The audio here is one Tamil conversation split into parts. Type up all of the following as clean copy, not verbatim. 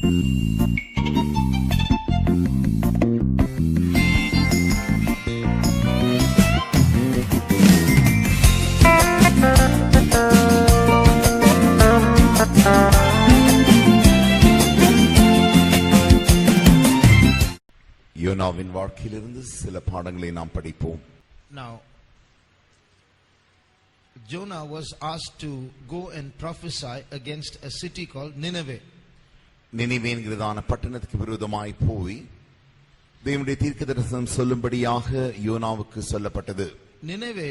யோனாவின் வாழ்க்கையிலிருந்து சில பாடங்களை நாம் படிப்போம். Now, Jonah was asked to go and prophesy against a city called Nineveh. Nineveh என்கிறதான பட்டணத்துக்கு விரோதமாய் போய் தேவனுடைய தீர்க்கதரிசனம் சொல்லும்படியாக யோனாவுக்கு சொல்லப்பட்டது. Nineveh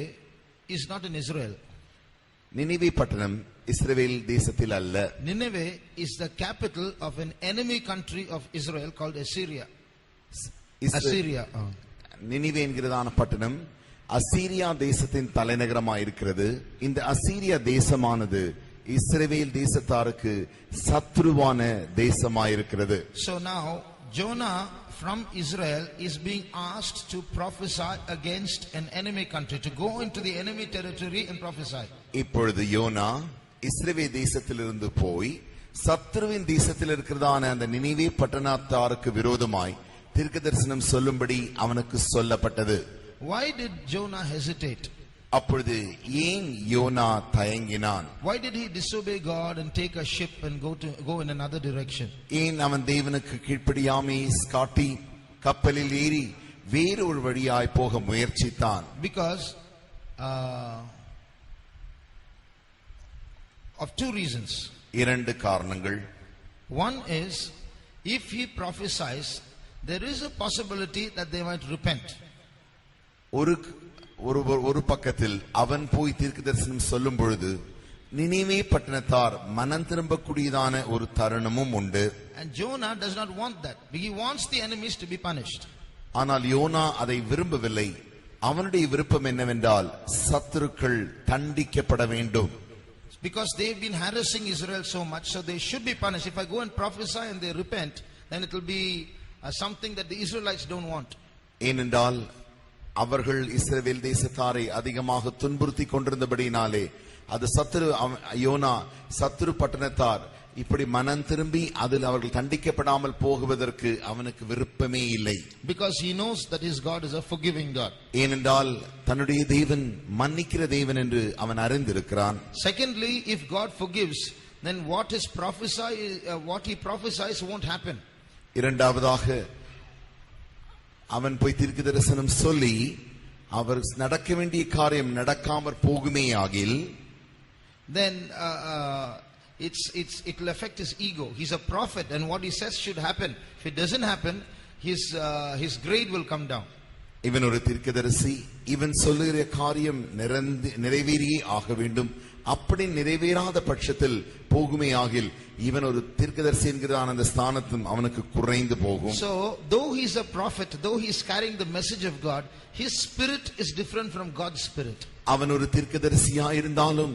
is not in Israel. Nineveh பட்டணம் இஸ்ரவேல் தேசத்தில் அல்ல. Nineveh is the capital of an enemy country of Israel called Assyria. Nineveh என்கிறதான பட்டணம் அசீரியா தேசத்தின் தலைநகரமாக இருக்கிறது. இந்த அசீரியா தேசமானது இஸ்ரவேல் தேசத்தாருக்கு சத்ருவான தேசமாக இருக்கிறது. So now Jonah from Israel is being asked to prophesy against an enemy country, to go into the enemy territory and prophesy. இப்பொழுது யோனா இஸ்ரவேல் தேசத்திலிருந்து போய் சத்ருவின் தேசத்தில் இருக்கிறதான அந்த நினிவே பட்டணத்தாருக்கு விரோதமாய் தீர்க்கதரிசனம் சொல்லும்படி அவனுக்கு சொல்லப்பட்டது. Why did Jonah hesitate? அப்பொழுது ஏன் YONO தயங்கினான்? Why did he disobey God and take a ship and go in another direction? ஏன் அவன் தேவனுக்கு கீழ்ப்படியாமை காட்டி கப்பலில் ஏறி வேறு ஒரு வழியாய் போக முயற்சித்தான்? Because of two reasons. இரண்டு காரணங்கள். One is, if he prophesies, there is a possibility that they might repent. ஒரு பக்கத்தில் அவன் போய் தீர்க்கதரிசனம் சொல்லும் பொழுது நினிவே பட்டணத்தார் மனம் திரும்பக்கூடியதான ஒரு தருணமும் உண்டு. And Jonah does not want that. He wants the enemies to be punished. ஆனால் யோனா அதை விரும்பவில்லை. அவனுடைய விருப்பம் என்னவென்றால் சத்துருக்கள் தண்டிக்கப்பட வேண்டும். Because they've been harassing Israel so much, so they should be punished. If I go and prophesy and they repent, then it will be something that the Israelites don't want. ஏனென்றால் அவர்கள் இஸ்ரவேல் தேசத்தாரை அதிகமாக துன்புறுத்தி கொண்டிருந்தபடினாலே அது யோனா சத்துரு பட்டணத்தார் இப்படி மனம் திரும்பி அதில் அவர்கள் தண்டிக்கப்படாமல் போகுவதற்கு அவனுக்கு விருப்பமே இல்லை. Because he knows that his God is a forgiving God. ஏனென்றால் தன்னுடைய தேவன் மன்னிக்கிற தேவன் என்று அவன் அறிந்திருக்கிறான். Secondly, if God forgives, then what he prophesies won't happen. இரண்டாவதாக அவன் போய் தீர்க்கதரிசனம் சொல்லி அவர் நடக்க வேண்டிய காரியம் நடக்காமற் போகுமே ஆகில், then it will affect his ego. He's a prophet and what he says should happen. If it doesn't happen, his grade will come down. இவன் ஒரு தீர்க்கதரிசி, இவன் சொல்லுகிற காரியம் நிறைவேறியே ஆக வேண்டும். அப்படி நிறைவேறாத பட்சத்தில் போகுமே ஆகில் இவன் ஒரு தீர்க்கதரிசி என்கிறான் அந்த ஸ்தானத்தும் அவனுக்கு குறைந்து போகும். So though he is a prophet, though he is carrying the message of God, his spirit is different from God's spirit. அவன் ஒரு தீர்க்கதரிசியா இருந்தாலும்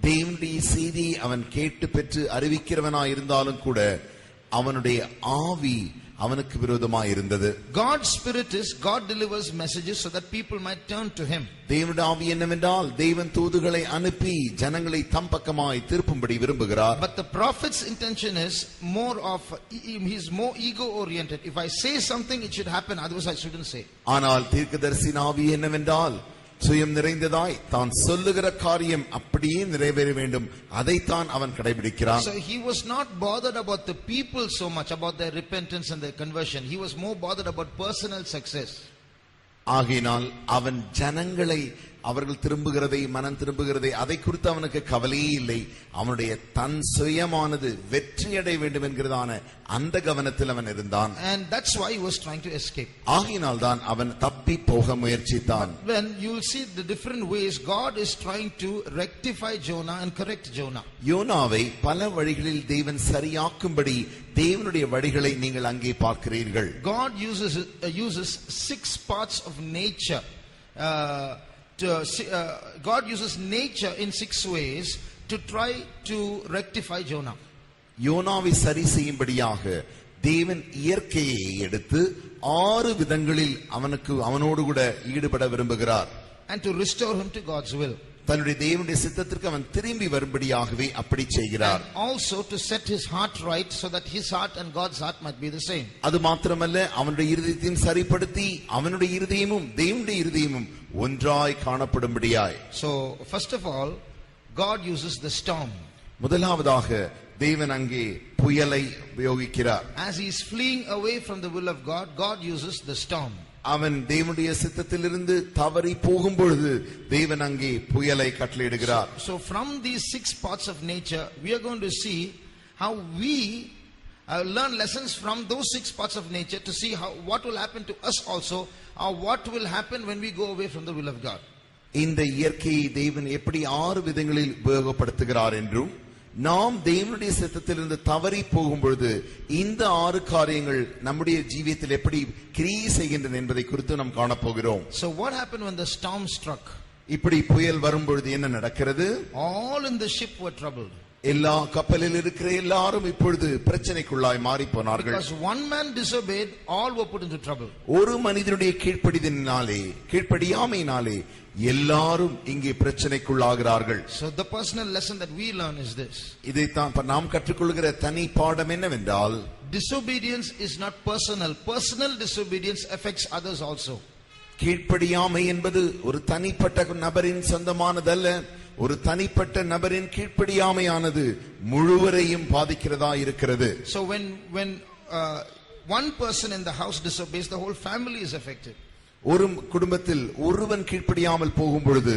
தேவனுடைய செய்தியை அவன் கேட்டு பெற்று அறிவிக்கிறவனாய் இருந்தாலும் கூட அவனுடைய ஆவி அவனுக்கு விரோதமாய் இருந்தது. God's spirit is God delivers messages so that people might turn to him. தேவனுடைய ஆவி என்னவென்றால் தேவன் தூதுகளை அனுப்பி ஜனங்களை தம் பக்கமாய் திருப்பும்படி விரும்புகிறார். But the prophet's intention is he's more ego oriented. If I say something, it should happen, otherwise I shouldn't say. ஆனால் தீர்க்கதரிசியின் ஆவி என்னவென்றால் சுயம் நிறைந்ததாய் தான் சொல்லுகிற காரியம் அப்படியே நிறைவேற வேண்டும், அதைத்தான் அவன் கடைபிடிக்கிறான். So he was not bothered about the people so much, about their repentance and their conversion. He was more bothered about personal success. ஆகையினால் அவன் ஜனங்களை அவர்கள் திரும்புகிறதை மனம் திரும்புகிறதை அதை குறித்து அவனுக்கு கவலையே இல்லை. அவனுடைய தன் சுயமானது வெற்றி அடைய வேண்டும் என்கிறதான அந்த கவனத்தில் அவன் இருந்தான். And that's why he was trying to escape. ஆகையினால் தான் அவன் தப்பி போக முயற்சித்தான். When you will see the different ways God is trying to rectify Jonah and correct Jonah. யோனாவை பல வழிகளில் தேவன் சரியாக்கும்படி தேவனுடைய வழிகளை நீங்கள் அங்கே பார்க்கிறீர்கள். God uses 6 parts of nature. God uses nature in 6 ways to try to rectify Jonah. யோனாவை சரி செய்யும்படியாக தேவன் இயற்கையை எடுத்து 6 விதங்களில் அவனோடு கூட ஈடுபட விரும்புகிறார். And to restore him to God's will. தன்னுடைய தேவனுடைய சித்தத்திற்கு அவன் திரும்பி வரும்படியாகவே அப்படி செய்கிறார். And also to set his heart right so that his heart and God's heart might be the same. அது மாத்திரமல்ல, அவனுடைய இருதயத்தையும் சரிப்படுத்தி அவனுடைய இருதயமும் தேவனுடைய இருதயமும் ஒன்றாய் காணப்படும்படியாய். So first of all, God uses the storm. முதலாவதாக தேவன் அங்கே புயலை உபயோகிக்கிறார். As he is fleeing away from the will of God, God uses the storm. அவன் தேவனுடைய சித்தத்திலிருந்து தவறி போகும் பொழுது தேவன் அங்கே புயலை கட்டளையிடுகிறார். So from these 6 parts of nature, we are going to see how we learn lessons from those 6 parts of nature to see how what will happen to us also, or what will happen when we go away from the will of God. இந்த இயற்கையை தேவன் எப்படி 6 விதங்களில் உபயோகப்படுத்துகிறார் என்றும், நாம் தேவனுடைய சித்தத்திலிருந்து தவறி போகும் பொழுது இந்த 6 காரியங்கள் நம்முடைய ஜீவியத்தில் எப்படி கிரியை செய்கின்றன என்பதை குறித்து நாம் காணப்போகிறோம். So what happened when the storm struck? இப்படி புயல் வரும் பொழுது என்ன நடக்கிறது? All in the ship were troubled. எல்லா கப்பலில் இருக்கிற எல்லாரும் இப்பொழுது பிரச்சனைக்குள்ளாய் மாறி போனார்கள். Because one man disobeyed, all were put into trouble. ஒரு மனிதனுடைய கீழ்ப்படியாமையினாலே எல்லாரும் இங்கே பிரச்சனைக்குள்ளாகிறார்கள். So the personal lesson that we learn is this. இதைத்தான் நாம் கற்றுக்கொள்கிற தனி பாடம் என்னவென்றால், disobedience is not personal. Personal disobedience affects others also. கீழ்ப்படியாமை என்பது ஒரு தனிப்பட்ட நபரின் சொந்தமானதல்ல. ஒரு தனிப்பட்ட நபரின் கீழ்ப்படியாமையானது முழுவரையும் பாதிக்கிறதா இருக்கிறது. So when one person in the house disobeys, the whole family is affected. ஒரு குடும்பத்தில் ஒருவன் கீழ்ப்படியாமல் போகும் பொழுது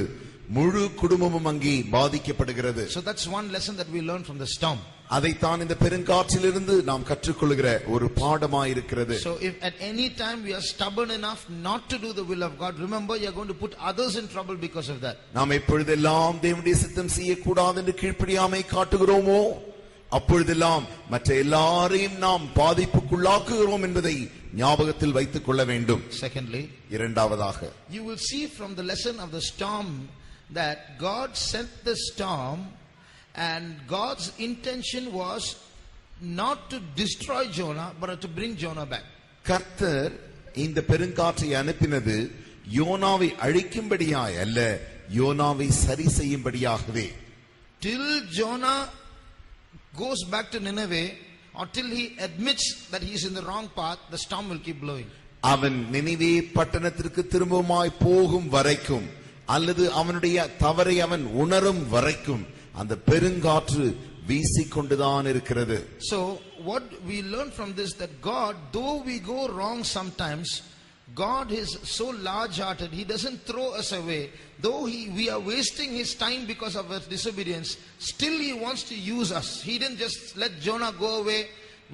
முழு குடும்பமும் அங்கே பாதிக்கப்படுகிறது. So that's one lesson that we learn from the storm. அதைத்தான் இந்த பெருங்காற்றிலிருந்து நாம் கற்றுக்கொள்கிற ஒரு பாடமாய் இருக்கிறது. So if at any time we are stubborn enough not to do the will of God, remember you are going to put others in trouble because of that. நாம் எப்பொழுதெல்லாம் தேவனுடைய சித்தம் செய்யக்கூடாது என்று கீழ்ப்படியாமை காட்டுகிறோமோ அப்பொழுதெல்லாம் மற்ற எல்லாரையும் நாம் பாதிப்புக்குள்ளாக்குகிறோம் என்பதை ஞாபகத்தில் வைத்துக் கொள்ள வேண்டும். Secondly, இரண்டாவதாக, you will see from the lesson of the storm that God sent the storm and God's intention was not to destroy Jonah but to bring Jonah back. கர்த்தர் இந்த பெருங்காற்றை அனுப்பினது யோனாவை அழிக்கும்படியாய் அல்ல, யோனாவை சரி செய்யும்படியாகவே. Till Jonah goes back to Nineveh, or till he admits that he is in the wrong path, the storm will keep blowing. அவன் நினிவே பட்டணத்திற்கு திரும்பவுமாய் போகும் வரைக்கும் அல்லது அவனுடைய தவறை அவன் உணரும் வரைக்கும் அந்த பெருங்காற்று வீசிக்கொண்டுதான் இருக்கிறது. So what we learn from this, that God, though we go wrong sometimes, God is so large-hearted, he doesn't throw us away. Though we are wasting his time because of our disobedience, still he wants to use us. He didn't just let Jonah go away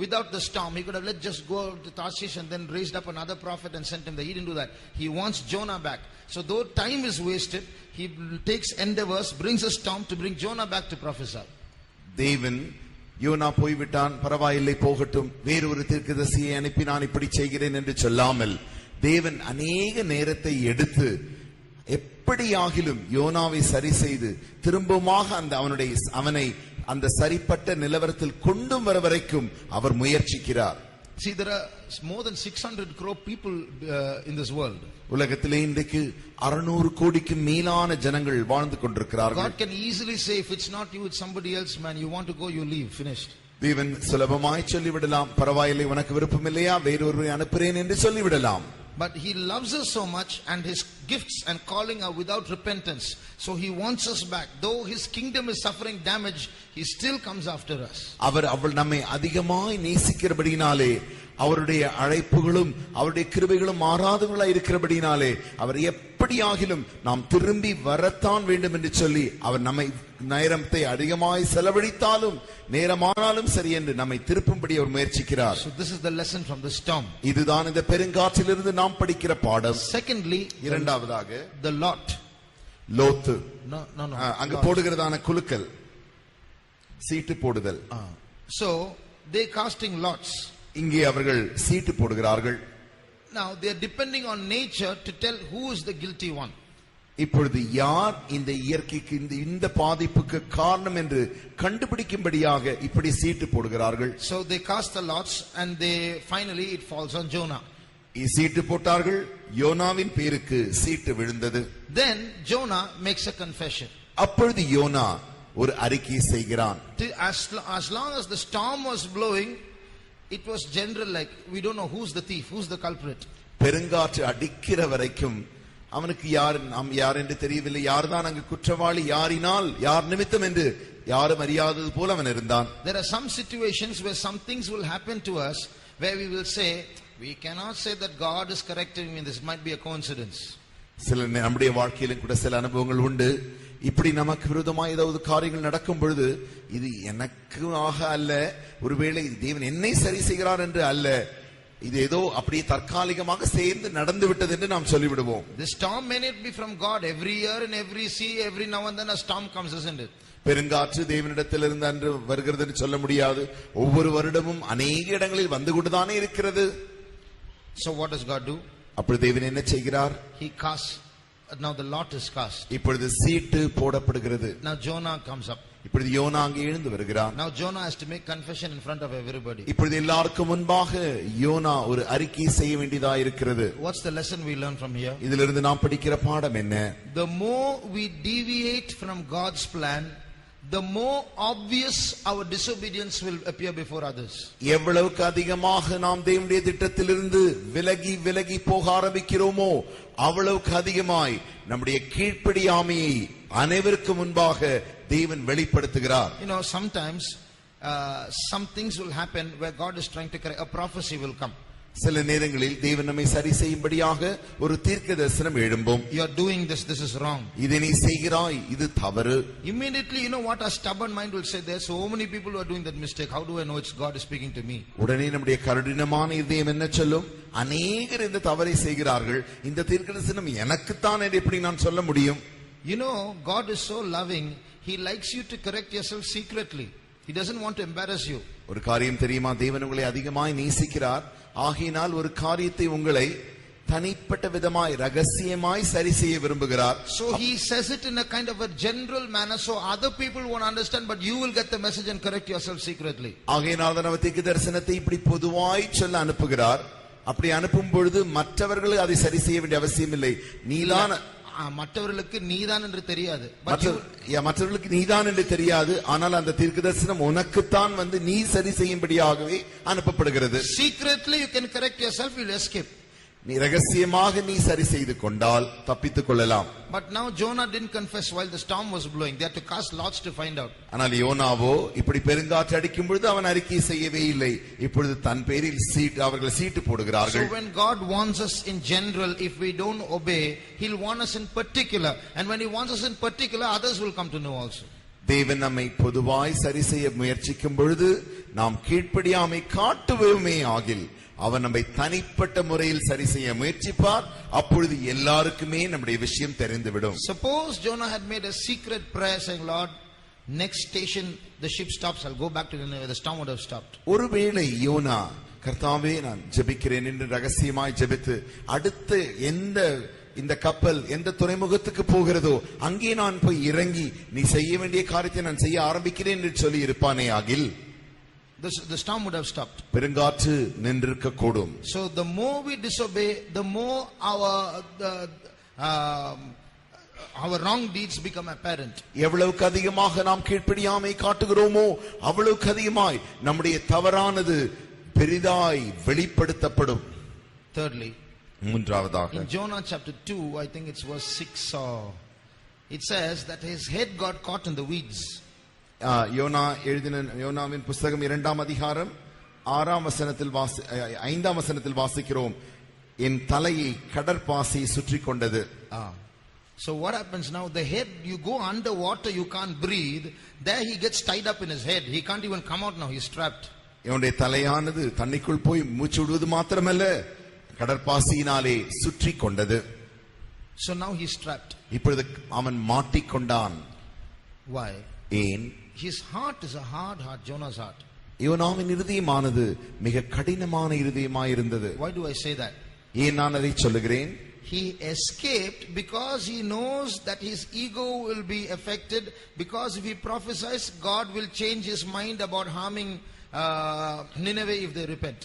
without the storm. He could have just go to Tarshish and then raised up another prophet and sent him there. He didn't do that. He wants Jonah back. So though time is wasted, he takes endeavors, brings a storm to bring Jonah back to prophesy. தேவன் யோனா போய்விட்டான், பரவாயில்லை போகட்டும், வேறொரு தீர்க்கதரிசியை அனுப்பி நான் இப்படி செய்கிறேன் என்று சொல்லாமல் தேவன் அநேக நேரத்தை எடுத்து எப்படியாகிலும் யோனாவை சரி செய்து திரும்பமாக அவனை அந்த சரிப்பட்ட நிலவரத்தில் கொண்டு வர வரைக்கும் அவர் முயற்சிக்கிறார். See, there are more than 600 crore people in this world. உலகத்திலே இன்றைக்கு 600 கோடிக்கு மேலான ஜனங்கள் வாழ்ந்து கொண்டிருக்கிறார்கள். God can easily say, if it's not you, it's somebody else, man. You want to go, you leave. Finished. தேவன் சுலபமாய் சொல்லிவிடலாம், பரவாயில்லை உனக்கு விருப்பம் இல்லையா, வேறொருவரை அனுப்புறேன் என்று சொல்லிவிடலாம். But he loves us so much, and his gifts and calling are without repentance. So he wants us back. Though his kingdom is suffering damage, he still comes after us. அவள் நம்மை அதிகமாய் நேசிக்கிறபடினாலே, அவருடைய அழைப்புகளும் அவருடைய கிருபைகளும் மாறாதவர்களாய் இருக்கிறபடினாலே அவர் எப்படியாகிலும் நாம் திரும்பி வரத்தான் வேண்டும் என்று சொல்லி அவர் நம்மை நேரத்தை அதிகமாய் செலவழித்தாலும் நேரமானாலும் சரி என்று நம்மை திருப்பும்படி அவர் முயற்சிக்கிறார். So this is the lesson from the storm. இதுதான் இந்த பெருங்காற்றிலிருந்து நாம் படிக்கிற பாடம். Secondly, இரண்டாவதாக the lot. லோத்து. No. அங்க போடுகிறதான குலுக்கல், சீட்டு போடுதல். So they casting lots. இங்கே அவர்கள் சீட்டு போடுகிறார்கள். Now they are depending on nature to tell who is the guilty one. இப்பொழுது யார் இந்த இயற்கைக்கு இந்த பாதிப்புக்கு காரணம் என்று கண்டுபிடிக்கும்படியாக இப்படி சீட்டு போடுகிறார்கள். So they cast the lots and they finally it falls on Jonah. சீட்டு போட்டார்கள். யோனாவின் பேருக்கு சீட்டு விழுந்தது. Then Jonah makes a confession. அப்பொழுது யோனா ஒரு அறிக்கை செய்கிறான். As long as the storm was blowing, it was general, like we don't know who's the thief, who's the culprit. பெருங்காற்று அடிக்கிற வரைக்கும் அவனுக்கு யார் என்று தெரியவில்லை. யார்தான் அங்கு குற்றவாளி, யார் நிமித்தம் என்று யாரும் அறியாதது போல அவன் இருந்தான். There are some situations where some things will happen to us where we will say, we cannot say that God is correcting me, this might be a coincidence. சில நம்முடைய வாழ்க்கையிலும் கூட சில அனுபவங்கள் உண்டு. இப்படி நமக்கு விரோதமாக ஏதாவது காரியங்கள் நடக்கும் பொழுது இது எனக்கு ஆக அல்ல, ஒருவேளை தேவன் என்னை சரி செய்கிறார் என்று அல்ல, இது ஏதோ அப்படியே தற்காலிகமாக சேர்ந்து நடந்து விட்டது என்று நாம் சொல்லிவிடுவோம். The storm may not be from God. Every year in every sea, every now and then a storm comes, isn't it? பெருங்காற்று தேவனிடத்திலிருந்து அன்று வருகிறது என்று சொல்ல முடியாது. ஒவ்வொரு வருடமும் அநேக இடங்களில் வந்து கொண்டுதானே இருக்கிறது. So what does God do? அப்பொழுது தேவன் என்ன செய்கிறார்? He casts. Now the lot is cast. இப்பொழுது சீட்டு போடப்படுகிறது. Now Jonah comes up. இப்பொழுது யோனா அங்கே எழுந்து வருகிறான். Now Jonah has to make confession in front of everybody. இப்பொழுது எல்லாருக்கும் முன்பாக யோனா ஒரு அறிக்கை செய்ய வேண்டியதா இருக்கிறது. What's the lesson we learn from here? இதிலிருந்து நாம் படிக்கிற பாடம் என்ன? The more we deviate from God's plan, the more obvious our disobedience will appear before others. எவ்வளவுக்கு அதிகமாக நாம் தேவனுடைய திட்டத்திலிருந்து விலகி போக ஆரம்பிக்கிறோமோ அவ்வளவுக்கு அதிகமாய் நம்முடைய கீழ்ப்படியாமையை அனைவருக்கு முன்பாக தேவன் வெளிப்படுத்துகிறார். You know, sometimes some things will happen where God is trying to correct. A prophecy will come. சில நேரங்களில் தேவன் நம்மை சரி செய்யும்படியாக ஒரு தீர்க்க தரிசனம் எழும்பும். You are doing this is wrong. இதை நீ செய்கிறாய், இது தவறு. Immediately, you know what, a stubborn mind will say, there are so many people who are doing that mistake. How do I know it's God is speaking to me? உடனே நம்முடைய கடினமான இதயம் என்ன சொல்லும்? அநேகர் இந்த தவறை செய்கிறார்கள், இந்த தீர்க்க தரிசனம் எனக்குத்தான் என்று எப்படி நான் சொல்ல முடியும்? You know, God is so loving. He likes you to correct yourself secretly. He doesn't want to embarrass you. ஒரு காரியம் தெரியுமா? தேவன் உங்களை அதிகமாய் நேசிக்கிறார். ஆகையினால் ஒரு காரியத்தை உங்களை தனிப்பட்ட விதமாய் ரகசியமாய் சரி செய்ய விரும்புகிறார். So he says it in a kind of a general manner so other people won't understand, but you will get the message and correct yourself secretly. ஆகையினால் தான் அவர் தீர்க்க தரிசனத்தை இப்படி பொதுவாய் சொல்ல அனுப்புகிறார். அப்படி அனுப்பும் பொழுது மற்றவர்கள் அதை சரி செய்ய வேண்டிய அவசியம் இல்லை. நீதான் மற்றவர்களுக்கு நீதான் என்று தெரியாது. மற்றவர்களுக்கு நீதான் என்று தெரியாது. ஆனால் அந்த தீர்க்க தரிசனம் உனக்குத்தான் வந்து நீ சரி செய்யும்படியாகவே அனுப்பப்படுகிறது. Secretly you can correct yourself, you'll escape. நீ ரகசியமாக நீ சரி செய்து கொண்டால் தப்பித்துக் கொள்ளலாம். But now Jonah didn't confess while the storm was blowing. They had to cast lots to find out. ஆனால் யோனாவோ இப்படி பெருங்காற்று அடிக்கும் பொழுது அவன் அறிக்கை செய்யவே இல்லை. இப்பொழுது தன் பேரில் அவர்கள் சீட்டு போடுகிறார்கள். So when God warns us in general, if we don't obey, he'll warn us in particular, and when he warns us in particular, others will come to know also. தேவன் நம்மை பொதுவாய் சரி செய்ய முயற்சிக்கும் பொழுது நாம் கீழ்ப்படியாமை காட்டுவோமே ஆகில் அவன் நம்மை தனிப்பட்ட முறையில் சரி செய்ய முயற்சிப்பார். அப்பொழுது எல்லாருக்குமே நம்முடைய விஷயம் தெரிந்துவிடும். Suppose Jonah had made a secret prayer saying, Lord, next station the ship stops, I'll go back to Nineveh. The storm would have stopped. ஒருவேளை யோனா கர்த்தாவே நான் ஜெபிக்கிறேன் என்று ரகசியமாய் ஜெபித்து அடுத்து இந்த கப்பல் எந்த துறைமுகத்துக்கு போகிறதோ அங்கே நான் போய் இறங்கி நீ செய்ய வேண்டிய காரியத்தை நான் செய்ய ஆரம்பிக்கிறேன் என்று சொல்லி இருப்பானே ஆகில் the storm would have stopped. பெருங்காற்று நின்றிருக்க கூடும். So the more we disobey, the more our wrong deeds become apparent. எவ்வளவுக்கு அதிகமாக நாம் கீழ்ப்படியாமை காட்டுகிறோமோ அவ்வளவுக்கு அதிகமாய் நம்முடைய தவறானது பெரிதாய் வெளிப்படுத்தப்படும். Thirdly, மூன்றாவதாக in Jonah chapter 2, I think it's verse 6, it says that his head got caught in the weeds. யோனாவின் புஸ்தகம் 2ஆம் அதிகாரம் 5ஆம் வசனத்தில் வாசிக்கிறோம், என் தலையை கடற்பாசி சுற்றி கொண்டது. So what happens now? The head, you go underwater, you can't breathe. There he gets tied up in his head. He can't even come out now. He's trapped. இவனுடைய தலையானது தண்ணிக்குள் போய் மூச்சு விடுவது மாத்திரமல்ல கடற்பாசியினாலே சுற்றி கொண்டது. So now he's trapped. இப்பொழுது அவன் மாட்டிக்கொண்டான். Why? ஏன்? His heart is a hard heart, Jonah's heart. யோனாவின் இருதயமானது மிக கடினமான இருதயமாய் இருந்தது. Why do I say that? ஏன் நான் அதை சொல்லுகிறேன்? He escaped because he knows that his ego will be affected, because if he prophesies, God will change his mind about harming Nineveh if they repent.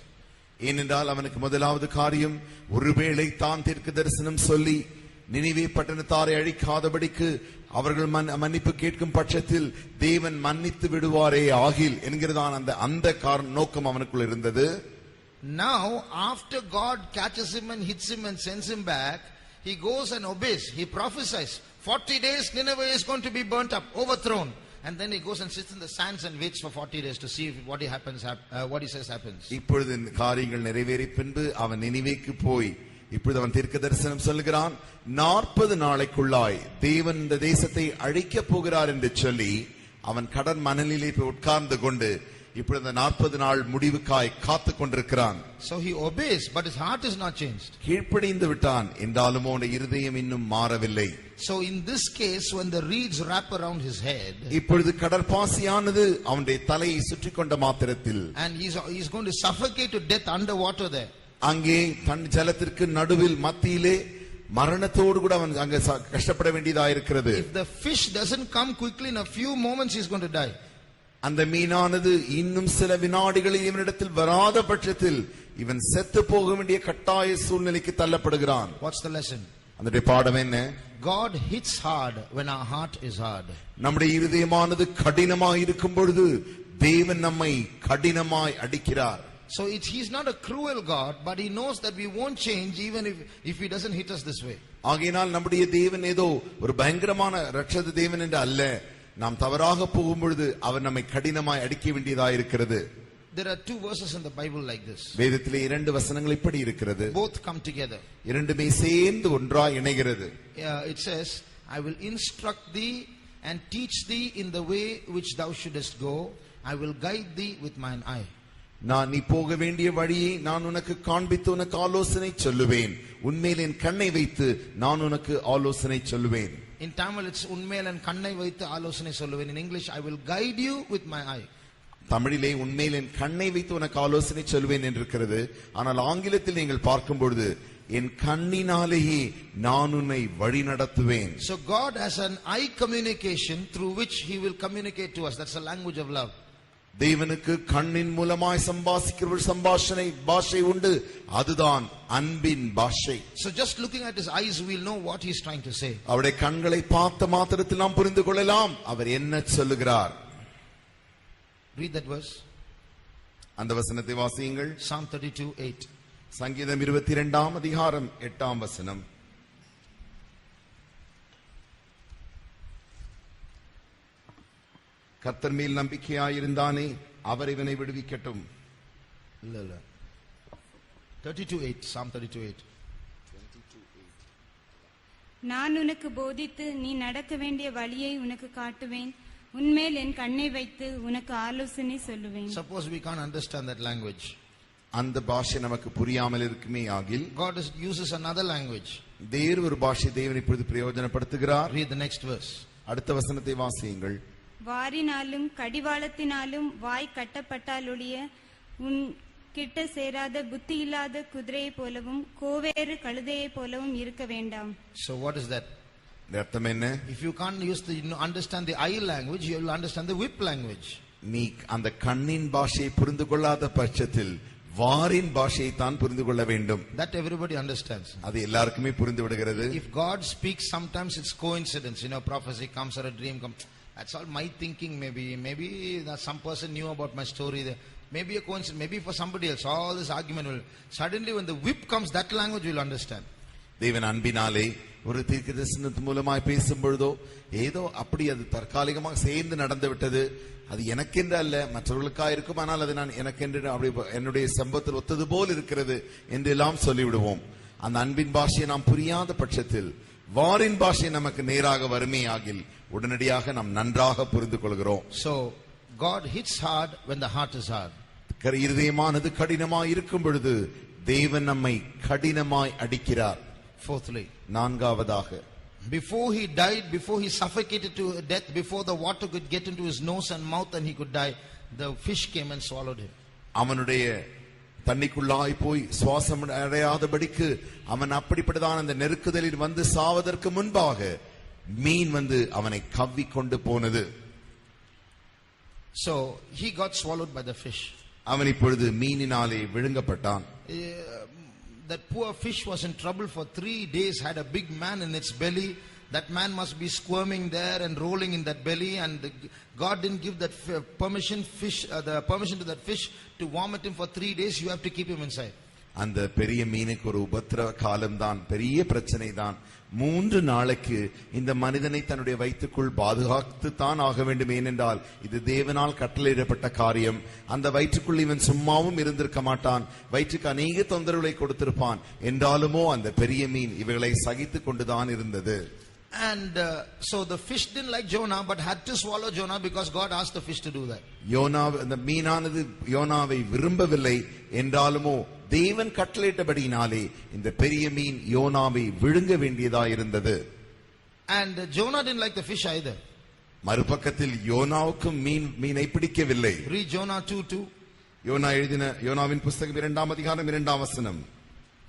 ஏனென்றால் அவனுக்கு முதலாவது காரியம், ஒருவேளை தான் தீர்க்க தரிசனம் சொல்லி நினிவே பட்டணத்தாரை அழிக்காதபடிக்கு அவர்கள் மன்னிப்பு கேட்கும் பட்சத்தில் தேவன் மன்னித்து விடுவாரே ஆகில் என்கிறதான் அந்த நோக்கம் அவனுக்குள் இருந்தது. Now after God catches him and hits him and sends him back, he goes and obeys. He prophesies 40 days Nineveh is going to be burnt up, overthrown. And then he goes and sits in the sands and waits for 40 days to see if what he says happens. இப்பொழுது இந்த காரியங்கள் நிறைவேறி பின்பு அவன் நினிவேக்கு போய் இப்பொழுது அவன் தீர்க்க தரிசனம் சொல்லுகிறான். 40 நாளைக்குள்ளாய் தேவன் இந்த தேசத்தை அழிக்கப் போகிறார் என்று சொல்லி அவன் கடல் மணலிலே போய் உட்கார்ந்து கொண்டு இப்பொழுது இந்த 40 நாள் முடிவுக்காய் காத்து கொண்டிருக்கிறான். So he obeys, but his heart is not changed. கீழ்ப்படிந்து விட்டான், என்றாலும் அவனுடைய இருதயம் இன்னும் மாறவில்லை. So in this case, when the reeds wrap around his head, இப்பொழுது கடற்பாசியானது அவனுடைய தலையை சுற்றி கொண்ட மாத்திரத்தில், and he's going to suffocate to death underwater there. அங்கே தன் ஜலத்திற்கு நடுவில் மத்தியிலே மரணத்தோடு கூட அவன் அங்கே கஷ்டப்பட வேண்டியதா இருக்கிறது. If the fish doesn't come quickly, in a few moments he's going to die. அந்த மீனானது இன்னும் சில வினாடிகளில் இவனிடத்தில் வராத பட்சத்தில் இவன் செத்து போக வேண்டிய கட்டாய சூழ்நிலைக்கு தள்ளப்படுகிறான். What's the lesson? அந்த பாடம் என்ன? God hits hard when our heart is hard. நம்முடைய இருதயமானது கடினமாய் இருக்கும் பொழுது தேவன் நம்மை கடினமாய் அடிக்கிறார். So he's not a cruel God, but he knows that we won't change even if he doesn't hit us this way. ஆகையினால் நம்முடைய தேவன் ஏதோ ஒரு பயங்கரமான ரட்சத தேவன் என்று அல்ல, நாம் தவறாக போகும் பொழுது அவர் நம்மை கடினமாய் அடிக்க வேண்டியதா இருக்கிறது. There are two verses in the Bible like this. வேதத்திலே 2 வசனங்கள் இப்படி இருக்கிறது. Both come together. இரண்டுமே சேர்ந்து ஒன்றாய் இணைகிறது. It says, I will instruct thee and teach thee in the way which thou shouldest go. I will guide thee with mine eye. நான் நீ போக வேண்டிய வழியை நான் உனக்கு காண்பித்து உனக்கு ஆலோசனை சொல்லுவேன். உன்மேல் என் கண்ணை வைத்து நான் உனக்கு ஆலோசனை சொல்லுவேன். In Tamil it's உன்மேல் என் கண்ணை வைத்து ஆலோசனை சொல்லுவேன். In English I will guide you with my eye. தமிழிலே உன்மேல் என் கண்ணை வைத்து உனக்கு ஆலோசனை சொல்லுவேன் என்றிருக்கிறது. ஆனால் ஆங்கிலத்தில் நீங்கள் பார்க்கும் பொழுது என் கண்ணினாலேயே நான் உன்னை வழி நடத்துவேன். So God has an eye communication through which he will communicate to us. That's the language of love. தேவனுக்கு கண்ணின் மூலமாய் சம்பாஷிக்கிற சம்பாஷணை பாஷை உண்டு, அதுதான் அன்பின் பாஷை. So just looking at his eyes we'll know what he's trying to say. அவருடைய கண்களை பார்த்த மாத்திரத்தில் நாம் புரிந்து கொள்ளலாம் அவர் என்ன சொல்லுகிறார். Read that verse. அந்த வசனத்தை வாசியுங்கள். Psalm 32:8. சங்கீதம் 22ஆம் அதிகாரம் 8ஆம் வசனம். கர்த்தர் மேல் நம்பிக்கையாயிருந்தானே அவர் இவனை விடுவிக்கட்டும். இல்ல 32:8. Psalm 32:8. நான் உனக்கு போதித்து நீ நடக்க வேண்டிய வழியை உனக்கு காட்டுவேன். உன்மேல் என் கண்ணை வைத்து உனக்கு ஆலோசனை சொல்லுவேன். Suppose we can't understand that language. அந்த பாஷை நமக்கு புரியாமல் இருக்குமே ஆகில் God uses another language. வேறு ஒரு பாஷை தேவன் இப்பொழுது பிரயோஜனப்படுத்துகிறார். Read the next verse. அடுத்த வசனத்தை வாசியுங்கள். வாரினாலும் கடிவாளத்தினாலும் வாய் கட்டப்பட்டாலொழிய உன் கிட்ட சேராத புத்தி இல்லாத குதிரையை போலவும் கோவேறு கழுதையை போலவும் இருக்க வேண்டாம். So what is that? அர்த்தம் என்ன? If you can't understand the eye language, you will understand the whip language. நீ அந்த கண்ணின் பாஷையை புரிந்து கொள்ளாத பட்சத்தில் வாரின் பாஷையை தான் புரிந்து கொள்ள வேண்டும். That everybody understands. அது எல்லாருக்குமே புரிந்து விடுகிறது. If God speaks, sometimes it's coincidence. Prophecy comes or a dream comes. That's all my thinking. Maybe that some person knew about my story. Maybe a coincidence. Maybe for somebody else. All this argument will suddenly when the whip comes, that language will understand. தேவன் அன்பினாலே ஒரு தீர்க்கதரிசனத்து மூலமாய் பேசும் பொழுதோ ஏதோ அப்படி அது தற்காலிகமாக சேர்ந்து நடந்து விட்டது, அது எனக்கென்று அல்ல மற்றவர்களுக்காக இருக்கும், ஆனால் அது நான் எனக்கென்று அப்படி என்னுடைய சம்பவத்தில் ஒத்தது போல் இருக்கிறது என்றெல்லாம் சொல்லிவிடுவோம். அந்த அன்பின் பாஷையை நாம் புரியாத பட்சத்தில் வாரின் பாஷை நமக்கு நேராக வறுமையாகில் உடனடியாக நாம் நன்றாக புரிந்து கொள்கிறோம். So God hits hard when the heart is hard. இருதயமானது கடினமாய் இருக்கும் பொழுது தேவன் நம்மை கடினமாய் அடிக்கிறார். Fourthly, நான்காவதாக, before he died, before he suffocated to death, before the water could get into his nose and mouth and he could die, the fish came and swallowed him. அவனுடைய தண்ணிக்குள்ளாய் போய் சுவாசம் அடையாதபடிக்கு அவன் அப்படிப்பட்டதான் அந்த நெருக்குதலில் வந்து சாவதற்கு முன்பாக மீன் வந்து அவனை கவ்வி கொண்டு போனது. So he got swallowed by the fish. அவன் இப்பொழுது மீனினாலே விழுங்கப்பட்டான். That poor fish was in trouble for 3 days, had a big man in its belly. That man must be squirming there and rolling in that belly, and God didn't give that permission to that fish to vomit him for 3 days. You have to keep him inside. அந்த பெரிய மீனுக்கு ஒரு உபத்திரவ காலம்தான், பெரிய பிரச்சனை தான். 3 நாளைக்கு இந்த மனிதனை தன்னுடைய வயிற்றுக்குள் பாதுகாத்து தான் ஆக வேண்டும். ஏனென்றால் இது தேவனால் கட்டளையிடப்பட்ட காரியம். அந்த வயிற்றுக்குள் இவன் சும்மாவும் இருந்திருக்க மாட்டான், வயிற்றுக்கு அநேக தொந்தரவுகளை கொடுத்திருப்பான். என்றாலுமோ அந்த பெரிய மீன் இவைகளை சகித்துக் கொண்டுதான் இருந்தது. And so the fish didn't like Jonah, but had to swallow Jonah because God asked the fish to do that. அந்த மீனானது யோனாவை விரும்பவில்லை. என்றாலுமோ தேவன் கட்டளையிட்டபடியினாலே இந்த பெரிய மீன் யோனாவை விழுங்க வேண்டியதா இருந்தது. And Jonah didn't like the fish either. மறுபக்கத்தில் யோனாவுக்கும் மீனை பிடிக்கவில்லை. Read Jonah 2:2. யோனா எழுதின யோனாவின் புஸ்தகம் 2ஆம் அதிகாரம் 2ஆம் வசனம்.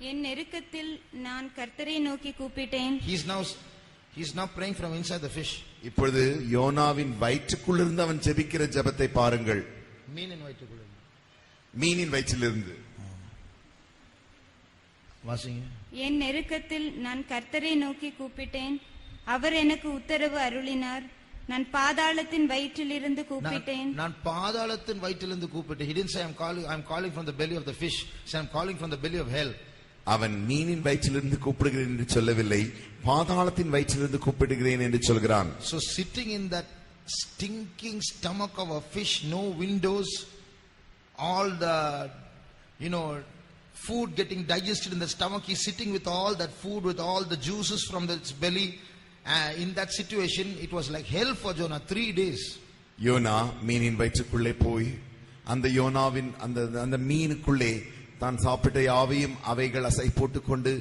என் நெருக்கத்தில் நான் கர்த்தரை நோக்கி கூப்பிட்டேன். He's now praying from inside the fish. இப்பொழுது யோனாவின் வயிற்றுக்குள்ளிருந்து அவன் ஜெபிக்கிற ஜெபத்தை பாருங்கள். மீனின் வயிற்றிலிருந்து. வாசிங்க. என் நெருக்கத்தில் நான் கர்த்தரை நோக்கி கூப்பிட்டேன், அவர் எனக்கு உத்தரவு அருளினார். நான் பாதாளத்தின் வயிற்றிலிருந்து கூப்பிட்டேன். நான் பாதாளத்தின் வயிற்றிலிருந்து கூப்பிட்டேன். He didn't say I'm calling from the belly of the fish. He said I'm calling from the belly of hell. அவன் மீனின் வயிற்றிலிருந்து கூப்பிடுகிறேன் என்று சொல்லவில்லை, பாதாளத்தின் வயிற்றிலிருந்து கூப்பிடுகிறேன் என்று சொல்கிறான். So sitting in that stinking stomach of a fish, no windows, all the food getting digested in the stomach, he's sitting with all that food, with all the juices from its belly. In that situation it was like hell for Jonah. 3 days. YONO மீனின் வயிற்றுக்குள்ளே போய் அந்த யோனாவின் அந்த மீனுக்குள்ளே தான் சாப்பிட்ட யாவையும் அவைகள் அசை போட்டுக்கொண்டு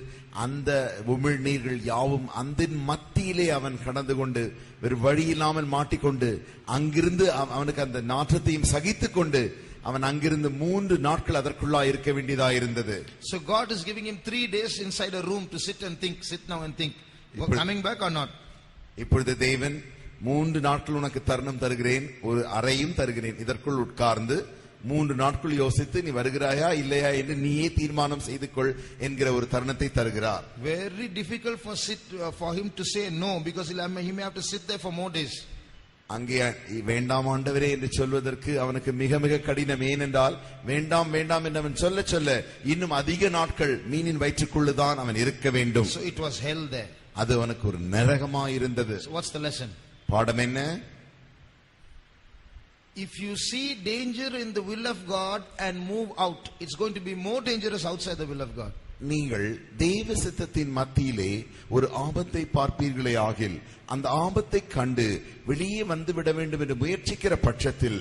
அந்த உமிழ்நீர்கள் யாவும் அந்த மத்தியிலே அவன் கடந்து கொண்டு வேறு வழி இல்லாமல் மாட்டிக்கொண்டு அங்கிருந்து அவனுக்கு அந்த நாற்றத்தையும் சகித்துக் கொண்டு அவன் அங்கிருந்து 3 நாட்கள் அதற்குள்ளா இருக்க வேண்டியதா இருந்தது. So God is giving him 3 days inside a room to sit now and think, coming back or not. இப்பொழுது தேவன் 3 நாட்கள் உனக்கு தருணம் தருகிறேன், ஒரு அறையும் தருகிறேன், இதற்குள் உட்கார்ந்து 3 நாட்கள் யோசித்து நீ வருகிறாயா இல்லையா என்று நீயே தீர்மானம் செய்து கொள் என்கிற ஒரு தருணத்தை தருகிறார். Very difficult for him to say no, because he may have to sit there for more days. அங்கே வேண்டாம் ஆண்டவரே என்று சொல்வதற்கு அவனுக்கு மிக மிக கடினம். ஏனென்றால் வேண்டாம் வேண்டாம் என்று அவன் சொல்ல சொல்ல இன்னும் அதிக நாட்கள் மீனின் வயிற்றுக்குள்ளுதான் அவன் இருக்க வேண்டும். So it was hell there. அது அவனுக்கு ஒரு நரகமாய் இருந்தது. So what's the lesson? பாடம் என்ன? If you see danger in the will of God and move out, it's going to be more dangerous outside the will of God. நீங்கள் தேவ சித்தத்தின் மத்தியிலே ஒரு ஆபத்தை பார்ப்பீர்களே ஆகில் அந்த ஆபத்தை கண்டு வெளியே வந்துவிட வேண்டும் என்று முயற்சிக்கிற பட்சத்தில்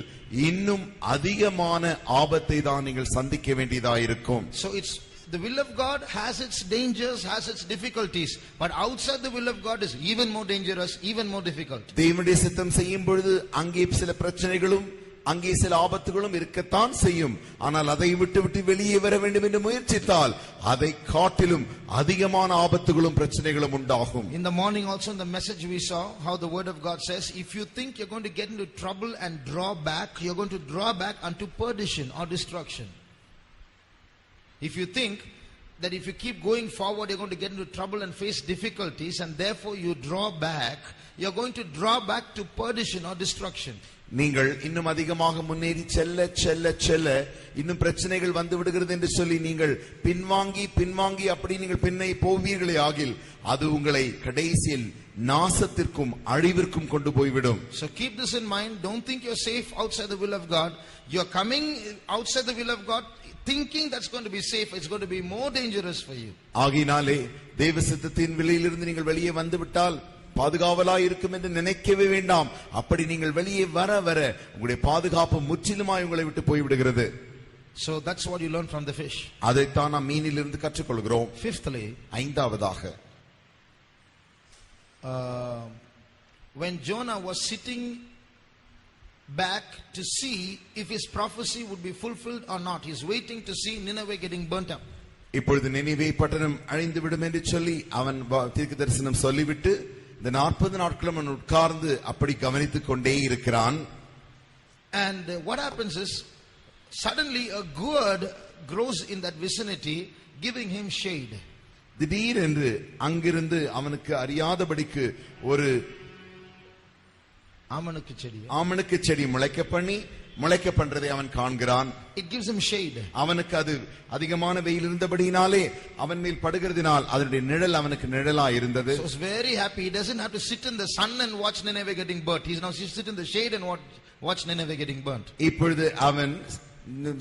இன்னும் அதிகமான ஆபத்தை தான் நீங்கள் சந்திக்க வேண்டியதாயிருக்கும். So it's the will of God has its dangers, has its difficulties, but outside the will of God is even more dangerous, even more difficult. தேவனுடைய சித்தம் செய்யும் பொழுது அங்கே சில பிரச்சனைகளும் அங்கே சில ஆபத்துகளும் இருக்கத்தான் செய்யும். ஆனால் அதை விட்டு வெளியே வர வேண்டும் என்று முயற்சித்தால் அதை காட்டிலும் அதிகமான ஆபத்துகளும் பிரச்சனைகளும் உண்டாகும். In the morning also in the message we saw how the word of God says, if you think you're going to get into trouble and draw back, you're going to draw back unto perdition or destruction. If you think that if you keep going forward you're going to get into trouble and face difficulties, and therefore you draw back, you're going to draw back to perdition or destruction. நீங்கள் இன்னும் அதிகமாக முன்னேறி செல்ல செல்ல செல்ல இன்னும் பிரச்சனைகள் வந்து விடுகிறது என்று சொல்லி நீங்கள் பின்வாங்கி அப்படி நீங்கள் பின்னை போவீர்களே ஆகில் அது உங்களை கடைசியில் நாசத்திற்கும் அழிவிற்கும் கொண்டு போய்விடும். So keep this in mind. Don't think you're safe outside the will of God. You're coming outside the will of God thinking that's going to be safe. It's going to be more dangerous for you. ஆகினாலே தேவ சித்தத்தின் வெளியிலிருந்து நீங்கள் வெளியே வந்து விட்டால் பாதுகாவலாய் இருக்கும் என்று நினைக்கவே வேண்டாம். அப்படி நீங்கள் வெளியே வர வர உங்களுடைய பாதுகாப்பு முற்றிலுமாய் உங்களை விட்டு போய்விடுகிறது. So that's what you learn from the fish. அதைத்தான் நாம் மீனிலிருந்து கற்றுக்கொள்கிறோம். Fifthly, ஐந்தாவதாக, when Jonah was sitting back to see if his prophecy would be fulfilled or not, he's waiting to see Nineveh getting burnt up. இப்பொழுது நினிவே பட்டணம் அழிந்து விடும் என்று சொல்லி அவன் தீர்க்க தரிசனம் சொல்லிவிட்டு இந்த 40 நாட்களும் அவன் உட்கார்ந்து அப்படி கவனித்துக் கொண்டே இருக்கிறான். And what happens is, Suddenly a gourd grows in that vicinity, giving him shade. திடீரென்று அங்கிருந்து அவனுக்கு அறியாதபடிக்கு ஒரு ஆமணக்கு செடி முளைக்க பண்றதை அவன் காண்கிறான். It gives him shade. அவனுக்கு அது அதிகமான வெயில் இருந்தபடியினாலே அவன் மேல் படுகிறதினால் அதனுடைய நிழல் அவனுக்கு நிழலா இருந்தது. So he's very happy. He doesn't have to sit in the sun and watch Nineveh getting burnt. He's now sit in the shade and watch Nineveh getting burnt. இப்பொழுது அவன்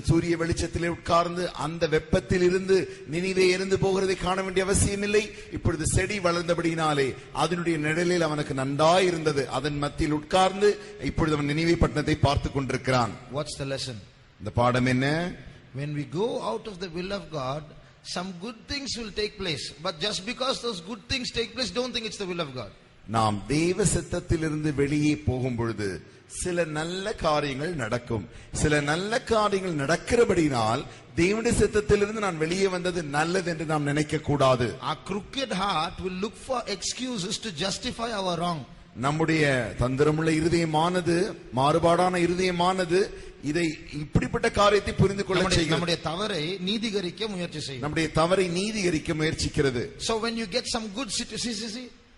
சூரிய வெளிச்சத்திலே உட்கார்ந்து அந்த வெப்பத்தில் இருந்து நினிவே எரிந்து போகிறதை காண வேண்டிய அவசியம் இல்லை. இப்பொழுது செடி வளர்ந்தபடியினாலே அதனுடைய நிழலில் அவனுக்கு நன்றாய் இருந்தது. அதன் மத்தியில் உட்கார்ந்து இப்பொழுது அவன் நினிவே பட்டணத்தை பார்த்து கொண்டிருக்கிறான். What's the lesson? இந்த பாடம் என்ன? When we go out of the will of God, some good things will take place. But just because those good things take place, don't think it's the will of God. நாம் தேவ சித்தத்திலிருந்து வெளியே போகும் பொழுது சில நல்ல காரியங்கள் நடக்கும். சில நல்ல காரியங்கள் நடக்கிறபடினால் தேவனுடைய சித்தத்திலிருந்து நான் வெளியே வந்தது நல்லது என்று நாம் நினைக்க கூடாது. Our crooked heart will look for excuses to justify our wrong. நம்முடைய தந்திரமுள்ள இருதயமானது, மாறுபாடான இருதயமானது இதை இப்படிப்பட்ட காரியத்தை புரிந்து கொள்ள செய்கிறது. நம்முடைய தவறை நீதிகரிக்க முயற்சி செய்யும். நம்முடைய தவறை நீதிகரிக்க முயற்சிக்கிறது. So when you get some good situation,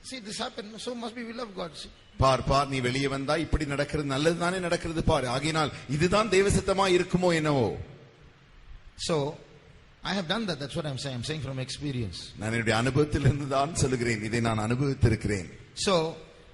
see this happened, so must be will of God. பார் நீ வெளியே வந்தா இப்படி நடக்கிறது நல்லதுதானே நடக்கிறது பார், ஆகையினால் இதுதான் தேவ சித்தமா இருக்குமோ என்னவோ. So I have done that. That's what I'm saying. I'm saying from experience. நான் என்னுடைய அனுபவத்திலிருந்து தான் சொல்கிறேன். இதை நான் அனுபவித்திருக்கிறேன். So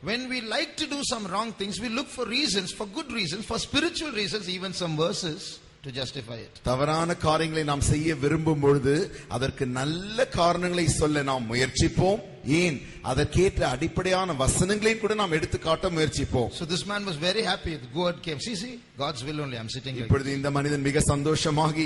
when we like to do some wrong things, we look for reasons, for good reasons, for spiritual reasons, even some verses to justify it. தவறான காரியங்களை நாம் செய்ய விரும்பும் பொழுது அதற்கு நல்ல காரணங்களை சொல்ல நாம் முயற்சிப்போம். ஏன் அதற்கேற்ற அடிப்படையான வசனங்களையும் கூட நாம் எடுத்து காட்ட முயற்சிப்போம். So this man was very happy. The gourd came. See, God's will only. I'm sitting here. இப்பொழுது இந்த மனிதன் மிக சந்தோஷமாகி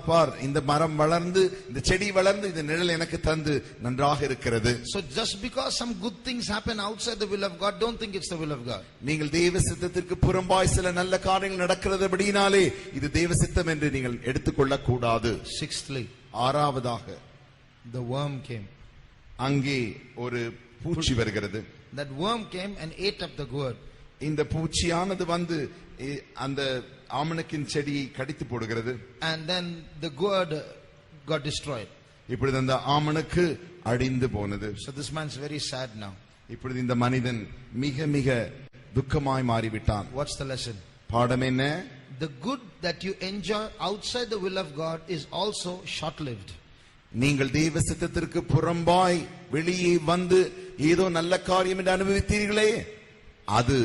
பார் இந்த மரம் வளர்ந்து இந்த செடி வளர்ந்து இந்த நிழல் எனக்கு தந்து நன்றாக இருக்கிறது. So just because some good things happen outside the will of God, don't think it's the will of God. நீங்கள் தேவ சித்தத்திற்கு புறம்பாய் சில நல்ல காரியங்கள் நடக்கிறதுபடியினாலே இது தேவ சித்தம் என்று நீங்கள் எடுத்துக்கொள்ள கூடாது. Sixthly, ஆறாவதாக the worm came. அங்கே ஒரு பூச்சி வருகிறது. That worm came and ate up the gourd. இந்த பூச்சியானது வந்து அந்த ஆமணக்கின் செடியை கடித்து போடுகிறது. And then the gourd got destroyed. இப்பொழுது அந்த ஆமணக்கு அழிந்து போனது. So this man's very sad now. இப்பொழுது இந்த மனிதன் மிக மிக துக்கமாய் மாறிவிட்டான். What's the lesson? பாடம் என்ன? The good that you enjoy outside the will of God is also short-lived. நீங்கள் தேவ சித்தத்திற்கு புறம்பாய் வெளியே வந்து ஏதோ நல்ல காரியம் என்று அனுபவித்தீர்களே, அது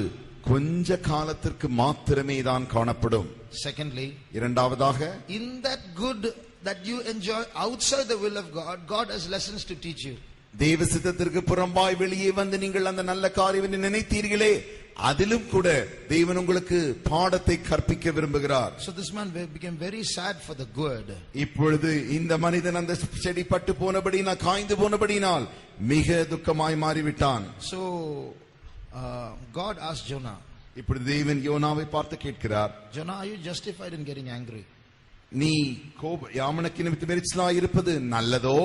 கொஞ்ச காலத்திற்கு மாத்திரமே தான் காணப்படும். Secondly, இரண்டாவதாக, in that good that you enjoy outside the will of God, God has lessons to teach you. தேவ சித்தத்திற்கு புறம்பாய் வெளியே வந்து நீங்கள் அந்த நல்ல காரியம் என்று நினைத்தீர்களே, அதிலும் கூட தேவன் உங்களுக்கு பாடத்தை கற்பிக்க விரும்புகிறார். So this man became very sad for the gourd. இப்பொழுது இந்த மனிதன் அந்த செடி பட்டு போனபடினால், காய்ந்து போனபடினால் மிக துக்கமாய் மாறிவிட்டான். So God asked Jonah. இப்பொழுது தேவன் யோனாவை பார்த்து கேட்கிறார், Jonah, are you justified in getting angry? நீ யாமனக்கு நிமித்தம் எரிச்சலாய் இருப்பது நல்லதோ?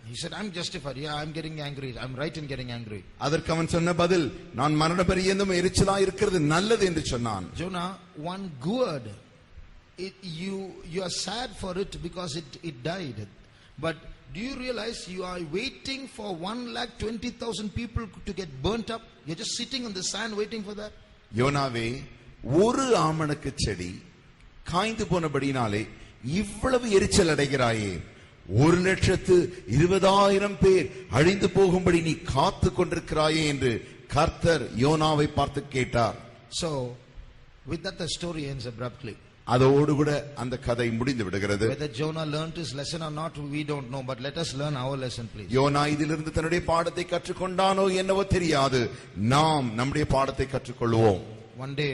He said, I'm justified. Yeah, I'm getting angry. I'm right in getting angry. அதற்கு அவன் சொன்ன பதில், நான் மரண பரியந்தம் எரிச்சலாய் இருக்கிறது நல்லது என்று சொன்னான். Jonah, one gourd, you are sad for it because it died. But do you realize you are waiting for 1,20,000 people to get burnt up? You're just sitting on the sand waiting for that. யோனாவே, ஒரு ஆமணக்கு செடி காய்ந்து போனபடினாலே இவ்வளவு எரிச்சல் அடைகிறாயே, 1,20,000 பேர் அழிந்து போகும்படி நீ காத்து கொண்டிருக்கிறாயே என்று கர்த்தர் யோனாவை பார்த்து கேட்டார். So with that the story ends abruptly. அதோடு கூட அந்த கதை முடிந்து விடுகிறது. Whether Jonah learned his lesson or not, we don't know, but let us learn our lesson, please. யோனா இதிலிருந்து தன்னுடைய பாடத்தை கற்றுக்கொண்டானோ என்னவோ தெரியாது. நாம் நம்முடைய பாடத்தை கற்றுக்கொள்வோம். One day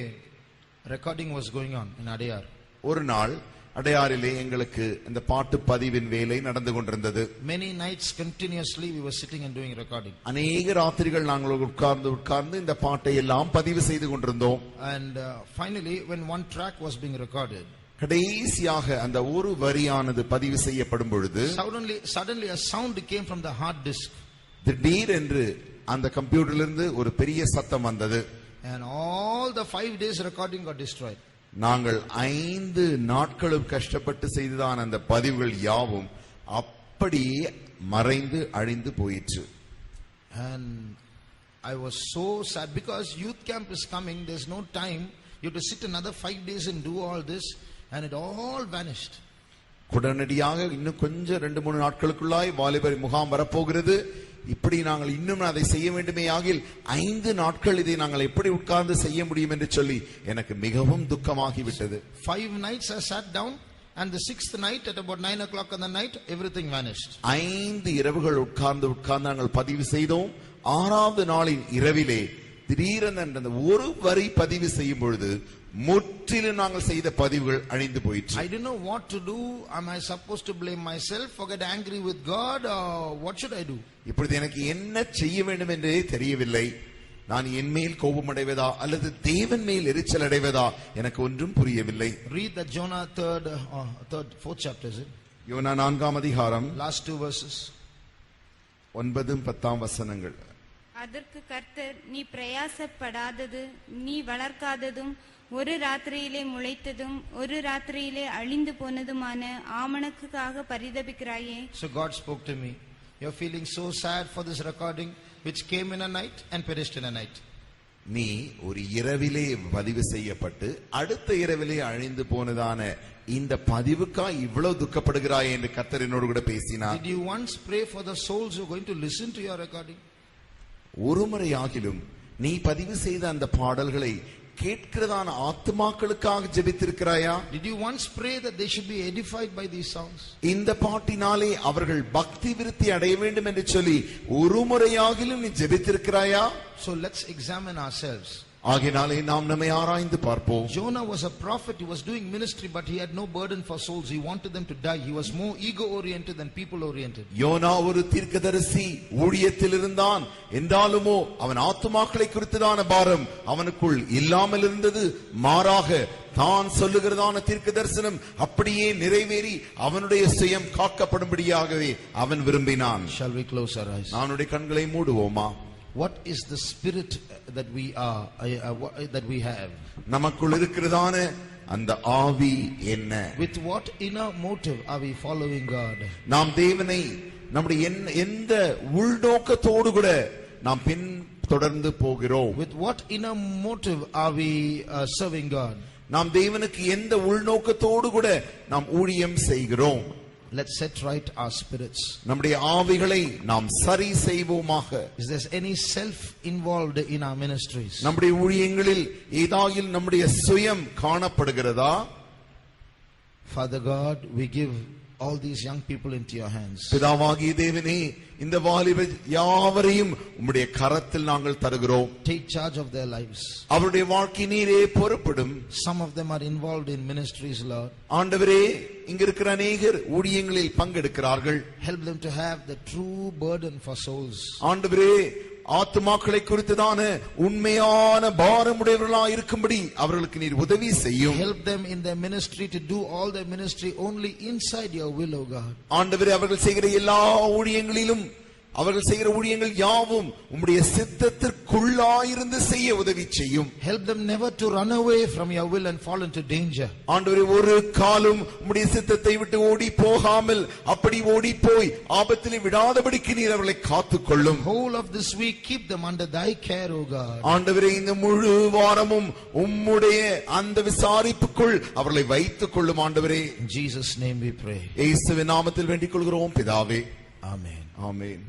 recording was going on in Adiyar. ஒரு நாள் அடையாரிலே எங்களுக்கு இந்த பாட்டு பதிவின் வேலை நடந்து கொண்டிருந்தது. Many nights continuously we were sitting and doing recording. அநேக ராத்திரிகள் நாங்கள் உட்கார்ந்து இந்த பாட்டை எல்லாம் பதிவு செய்து கொண்டிருந்தோம். And finally when one track was being recorded, கடைசியாக அந்த ஒரு வரியானது பதிவு செய்யப்படும் பொழுது suddenly a sound came from the hard disk. திடீரென்று அந்த கம்ப்யூட்டரிலிருந்து ஒரு பெரிய சத்தம் வந்தது. And all the 5 days recording got destroyed. நாங்கள் 5 நாட்களும் கஷ்டப்பட்டு செய்ததான அந்த பதிவுகள் யாவும் அப்படியே மறைந்து அழிந்து போயிற்று. And I was so sad because youth camp is coming. There's no time. You have to sit another 5 days and do all this, and it all vanished. உடனடியாக இன்னும் கொஞ்சம் 2-3 நாட்களுக்குள்ளாய் வாலிபர் முகாம் வரப்போகிறது. இப்படி நாங்கள் இன்னும் அதை செய்ய வேண்டுமே ஆகில் 5 நாட்கள் இதை நாங்கள் எப்படி உட்கார்ந்து செய்ய முடியும் என்று சொல்லி எனக்கு மிகவும் துக்கமாகிவிட்டது. 5 nights I sat down, and the 6th night at about 9 o'clock in the night, everything vanished. 5 இரவுகள் உட்கார்ந்து நாங்கள் பதிவு செய்தோம். 6வது நாளின் இரவிலே திடீரென அந்த ஒரு வரி பதிவு செய்யும் பொழுது முற்றிலும் நாங்கள் செய்த பதிவுகள் அழிந்து போயிற்று. I didn't know what to do. Am I supposed to blame myself or get angry with God, or what should I do? இப்பொழுது எனக்கு என்ன செய்ய வேண்டும் என்றே தெரியவில்லை. நான் என் மேல் கோபம் அடைவதா அல்லது தேவன் மேல் எரிச்சல் அடைவதா எனக்கு ஒன்றும் புரியவில்லை. Read the Jonah 4th chapter, is it? யோனா 4ஆம் அதிகாரம் Last 2 verses. 9-10 வசனங்கள். அதற்கு கர்த்தர், நீ பிரயாசப்படாதது, நீ வளர்க்காததும், ஒரு ராத்திரியிலே முளைத்ததும் ஒரு ராத்திரியிலே அழிந்து போனதுமான ஆமணக்குக்காக பரிதபிக்கிறாயே. So God spoke to me. You're feeling so sad for this recording which came in a night and perished in a night. நீ ஒரு இரவிலே பதிவு செய்யப்பட்டு அடுத்த இரவிலே அழிந்து போனதான இந்த பதிவுக்கா இவ்வளவு துக்கப்படுகிறாய் என்று கர்த்தர் என்னோடு கூட பேசினார். Did you once pray for the souls who are going to listen to your recording? ஒருமுறையாகிலும் நீ பதிவு செய்த அந்த பாடல்களை கேட்கிறதான ஆத்துமாக்களுக்காக ஜெபித்திருக்கிறாயா? Did you once pray that they should be edified by these songs? இந்த பாட்டினாலே அவர்கள் பக்தி விருத்தி அடைய வேண்டும் என்று சொல்லி ஒருமுறையாகிலும் நீ ஜெபித்திருக்கிறாயா? So let's examine ourselves. ஆகினாலே நாம் நம்மை ஆராய்ந்து பார்ப்போம். Jonah was a prophet. He was doing ministry, but he had no burden for souls. He wanted them to die. He was more ego oriented than people oriented. யோனா ஒரு தீர்க்கதரிசி, ஊழியத்தில் இருந்தான் என்றாலுமோ அவன் ஆத்துமாக்களை குறித்ததான பாரம் அவனுக்குள் இல்லாமல் இருந்தது. மாறாக தான் சொல்லுகிறதான தீர்க்க தரிசனம் அப்படியே நிறைவேறி அவனுடைய சுயம் காக்கப்படும்படியாகவே அவன் விரும்பினான். Shall we close our eyes? அவனுடைய கண்களை மூடுவோமா? What is the spirit that we are, that we have? நமக்குள் இருக்கிறதான அந்த ஆவி என்ன? With what inner motive are we following God? நாம் தேவனை நம்முடைய எந்த உள்நோக்கத்தோடு கூட நாம் பின் தொடர்ந்து போகிறோம்? With what inner motive are we serving God? நாம் தேவனுக்கு எந்த உள்நோக்கத்தோடு கூட நாம் ஊழியம் செய்கிறோம்? Let's set right our spirits. நம்முடைய ஆவிகளை நாம் சரி செய்வோமாக. Is there any self involved in our ministries? நம்முடைய ஊழியங்களில் ஏதாயில் நம்முடைய சுயம் காணப்படுகிறதா? Father God, we give all these young people into your hands. பிதாவாகிய தேவனே, இந்த வாலிப யாவரையும் உம்முடைய கரத்தில் நாங்கள் தருகிறோம். Take charge of their lives. அவருடைய வாழ்க்கை நீரே பொறுப்படும். Some of them are involved in ministries, Lord. ஆண்டவரே, இங்க இருக்கிற அநேகர் ஊழியங்களில் பங்கெடுக்கிறார்கள். Help them to have the true burden for souls. ஆண்டவரே, ஆத்துமாக்களை குறித்ததான உண்மையான பாரமுடையவர்களாய் இருக்கும்படி அவர்களுக்கு நீர் உதவி செய்யும். Help them in their ministry to do all their ministry only inside your will, O God. ஆண்டவரே, அவர்கள் செய்கிற எல்லா ஊழியங்களிலும் அவர்கள் செய்கிற ஊழியங்கள் யாவும் உம்முடைய சித்தத்திற்குள்ளாயிருந்து செய்ய உதவி செய்யும். Help them never to run away from your will and fall into danger. ஆண்டவரே, ஒரு காலும் உம்முடைய சித்தத்தை விட்டு ஓடி போகாமல் அப்படி ஓடி போய் ஆபத்திலே விடாதபடிக்கு நீர் அவர்களை காத்துக்கொள்ளும். Whole of this week keep them under thy care, O God. ஆண்டவரே, இந்த முழு வாரமும் உம்முடைய அந்த விசாரிப்புக்குள் அவர்களை வைத்துக் கொள்ளும். ஆண்டவரே, In Jesus' name we pray. இயேசுவின் நாமத்தில் வேண்டிக் கொள்கிறோம் பிதாவே. Amen. ஆமென்.